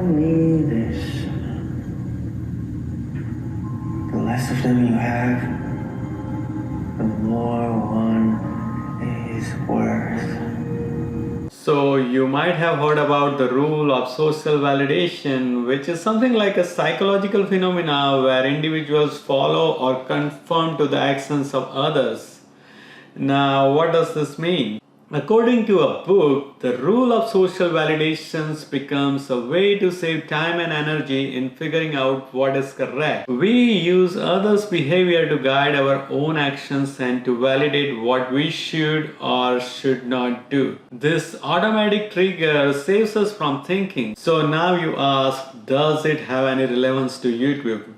me this. The less of them you have, the more one is worth. So you might have heard about the rule of social validation, which is something like a psychological phenomena where individuals follow or conform to the actions of others. Now, what does this mean? According to a book, the rule of social validations becomes a way to save time and energy in figuring out what is correct. We use others' behavior to guide our own actions and to validate what we should or should not do. This automatic trigger saves us from thinking. So now you ask, does it have any relevance to YouTube?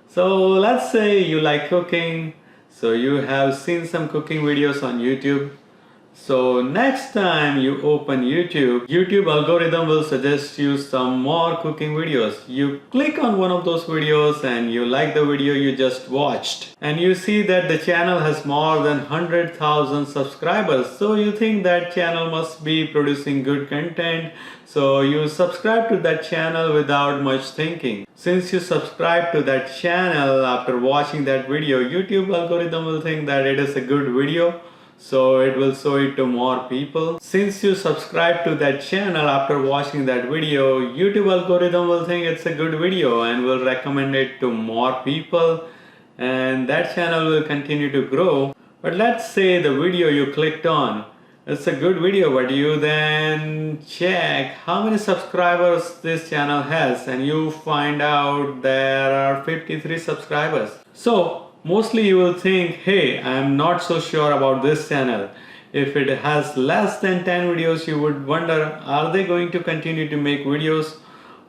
So let's say you like cooking, so you have seen some cooking videos on YouTube. So next time you open YouTube algorithm will suggest you some more cooking videos. You click on one of those videos and you like the video you just watched. And you see that the channel has more than 100,000 subscribers. So you think that channel must be producing good content. So you subscribe to that channel without much thinking. Since you subscribe to that channel after watching that video, YouTube algorithm will think that it is a good video. So it will show it to more people. Since you subscribe to that channel after watching that video, YouTube algorithm will think it's a good video and will recommend it to more people, and that channel will continue to grow. But let's say the video you clicked on, it's a good video, but you then check how many subscribers this channel has and you find out there are 53 subscribers. So mostly you will think, hey, I am not so sure about this channel. If it has less than 10 videos, you would wonder, are they going to continue to make videos?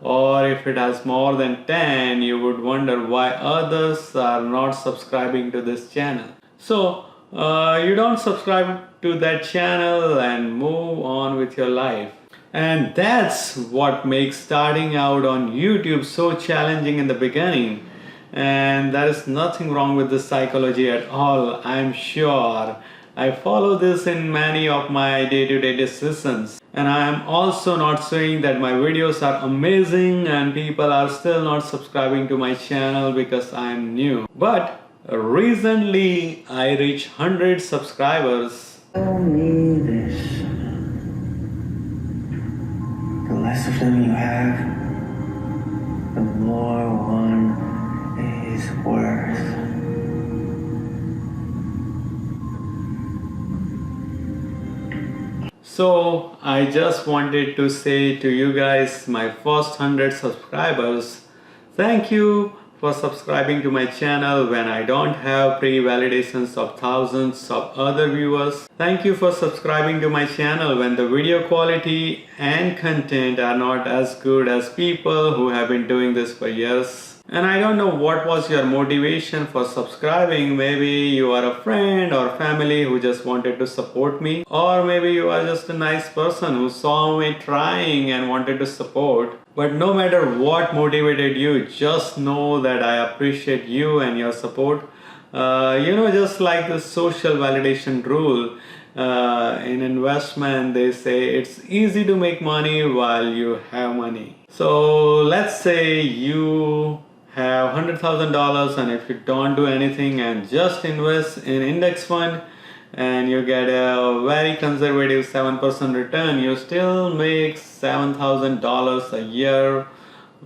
Or if it has more than 10, you would wonder why others are not subscribing to this channel. So you don't subscribe to that channel and move on with your life. And that's what makes starting out on YouTube so challenging in the beginning. And there is nothing wrong with this psychology at all, I'm sure. I follow this in many of my day-to-day decisions. And I am also not saying that my videos are amazing and people are still not subscribing to my channel because I am new. But recently I reached 100 subscribers. Tell me this. The less of them you have, the more one is worth. So I just wanted to say to you guys, my first 100 subscribers, thank you for subscribing to my channel when I don't have pre-validations of thousands of other viewers. Thank you for subscribing to my channel when the video quality and content are not as good as people who have been doing this for years. And I don't know what was your motivation for subscribing. Maybe you are a friend or family who just wanted to support me. Or maybe you are just a nice person who saw me trying and wanted to support. But no matter what motivated you, just know that I appreciate you and your support. Just like the social validation rule. In investment, they say it's easy to make money while you have money. So let's say you have $100,000 and if you don't do anything and just invest in index fund and you get a very conservative 7% return, you still make $7,000 a year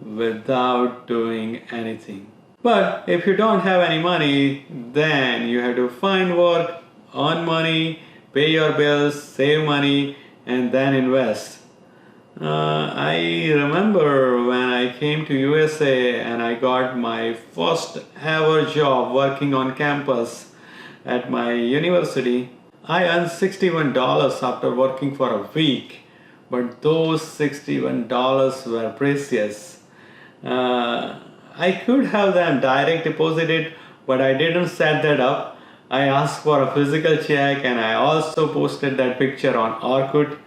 without doing anything. But if you don't have any money, then you have to find work, earn money, pay your bills, save money, and then invest. I remember when I came to USA and I got my first ever job working on campus at my university. I earned $61 after working for a week, but those $61 were precious. I could have them direct deposited, but I didn't set that up. I asked for a physical check and I also posted that picture on Orkut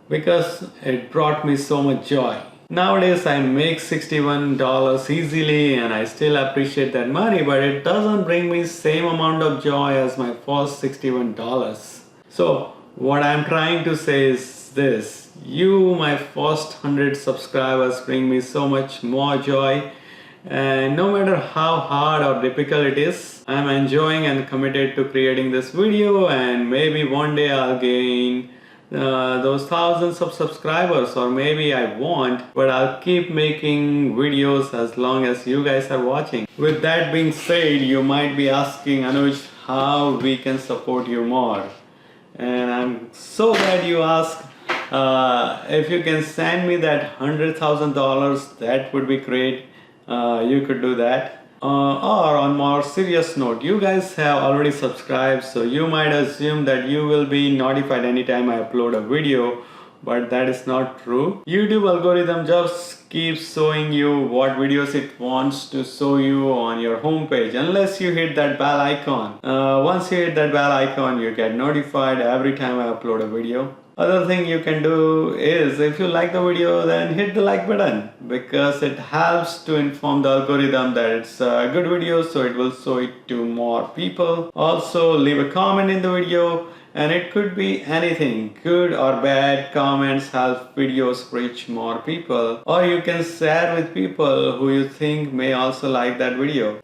because it brought me so much joy. Nowadays I make $61 easily and I still appreciate that money, but it doesn't bring me same amount of joy as my first $61. So what I'm trying to say is this: you, my first 100 subscribers, bring me so much more joy. And no matter how hard or difficult it is, I'm enjoying and committed to creating this video, and maybe one day I'll gain those thousands of subscribers, or maybe I won't, but I'll keep making videos as long as you guys are watching. With that being said, you might be asking, Anuj, how we can support you more. And I'm so glad you asked. If you can send me that $100,000, that would be great. You could do that. Or on more serious note, you guys have already subscribed, so you might assume that you will be notified anytime I upload a video, but that is not true. YouTube algorithm just keeps showing you what videos it wants to show you on your homepage, unless you hit that bell icon. Once you hit that bell icon, you get notified every time I upload a video. Other thing you can do is, if you like the video, then hit the like button, because it helps to inform the algorithm that it's a good video, so it will show it to more people. Also, leave a comment in the video, and it could be anything, good or bad. Comments help videos reach more people, or you can share with people who you think may also like that video.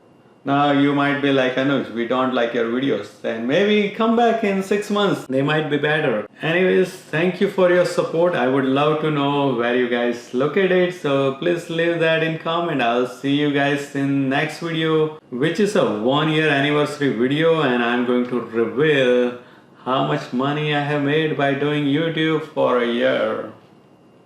Now you might be like, Anuj, we don't like your videos. Then maybe come back in 6 months. They might be better. Anyways, thank you for your support. I would love to know where you guys look at it. So please leave that in comment. I'll see you guys in next video, which is a 1-year anniversary video. And I'm going to reveal how much money I have made by doing YouTube for a year.